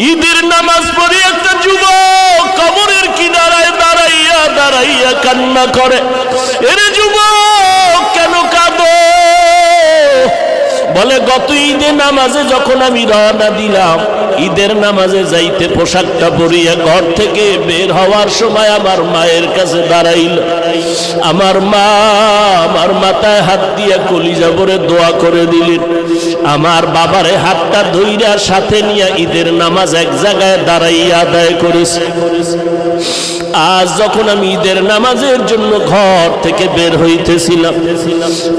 ঈদের নামাজ পড়ে একটা যুবক কবরের কিনারায় দাঁড়াইয়া দাঁড়াইয়া কান্না করে। এরে যুবক কেন কাঁদো? বলে গত ঈদের নামাজে যখন আমি রওনা দিলাম, ঈদের নামাজে যাইতে পোশাকটা পরিয়া ঘর থেকে বের হওয়ার সময় আমার মায়ের কাছে দাঁড়াইল। আমার মা আমার মাথায় হাত দিয়া কলিজা ভরে দোয়া করে দিলেন। আমার বাবারে হাতটা ধইরা সাথে নিয়ে ঈদের নামাজ এক জায়গায় দাঁড়াইয়া আদায় করেছে। আজ যখন আমি ঈদের নামাজের জন্য ঘর থেকে বের হইতেছিলাম,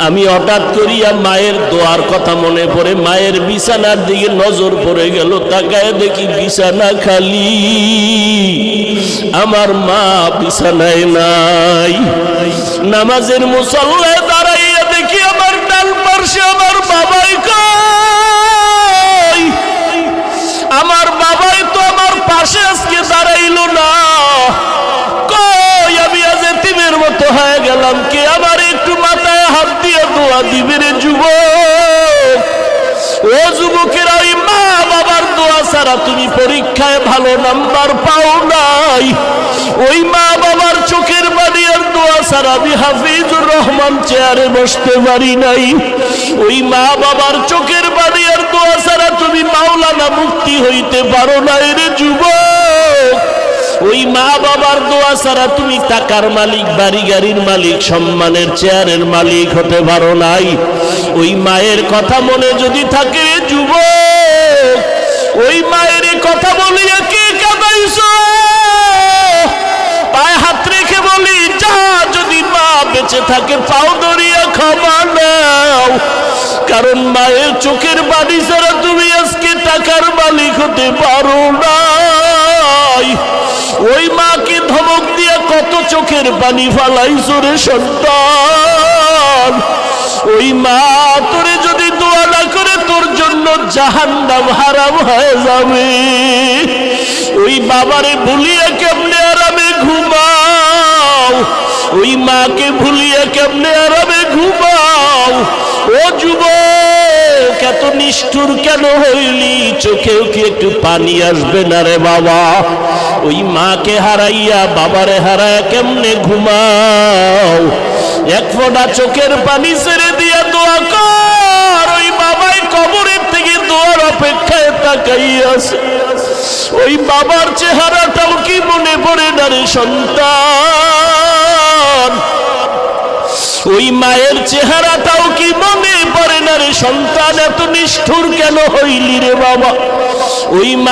আমি হঠাৎ করিয়া মায়ের দোয়ার কথা মনে পড়ে মায়ের বিছানার দিকে নজর পড়ে গেল। তাকায় দেখি বিছানা খালি, আমার মা বিছানায় নাই। নামাজের মুসল্লায় দাঁড়াইয়া দেখি আমার ডান পাশে আমার বাবাই কই? আমার বাবাই তো আমার পাশে আজকে দাঁড়াইল না। কই আমি আজ এতিমের মতো হয়ে গেলাম। কে আমার একটু মাথায় হাত দিয়ে দোয়া দিবে রে যুবক? ও যুবকেরা, ওই মা বাবার দোয়া ছাড়া তুমি পরীক্ষায় ভালো নাম্বার পাও নাই। ওই মা বাবার চোখের পানি আর দোয়া ছাড়া আমি হাফিজুর রহমান চেয়ারে বসতে পারি নাই। ওই মা বাবার চোখের পানি আর দোয়া ছাড়া তুমি মাওলানা মুক্তি হইতে পারো নাই রে যুবক। ওই মা বাবার দোয়া ছাড়া তুমি টাকার মালিক, বাড়ি গাড়ির মালিক, সম্মানের চেয়ারের মালিক হতে পারো নাই। ওই মায়ের কথা মনে যদি থাকে যুবক, ওই মায়ের কথা বলিয়া কে কাঁদাইছো? পায়ে হাত রেখে বলি, যা যদি মা বেঁচে থাকে পাও ধরিয়া ক্ষমা নাও। কারণ মায়ের চোখের বাড়ি ছাড়া তুমি আজকে টাকার মালিক হতে পারো নাই। ওই মাকে ধমক দিয়া কত চোখের পানি ফালাইছো রে সন্তান। ওই মা তোরে যদি দোয়া না করে তোর জন্য জাহান্নাম হারাম হয়ে যাবে। ওই বাবারে ভুলিয়া কেমনে আরামে ঘুমাও? ওই মাকে ভুলিয়া কেমনে আরামে ঘুমাও? ও যুবক, এত নিষ্ঠুর কেন হইলি? চোখেও কি একটু পানি আসবে না রে বাবা? ওই মাকে হারাইয়া বাবারে হারাইয়া কেমনে ঘুমাও? এক ফোঁটা চোখের পানি ছেড়ে দিয়া দোয়া কর। ওই বাবাই কবরের থেকে দোয়ার অপেক্ষায় তাকাইয়াছে। ওই বাবার চেহারাটাও কি মনে পড়ে না রে সন্তান? ওই মায়ের চেহারাটাও কি মনে পড়ে না রে সন্তান? এত নিষ্ঠুর কেন হইলি রে বাবা? ওই মা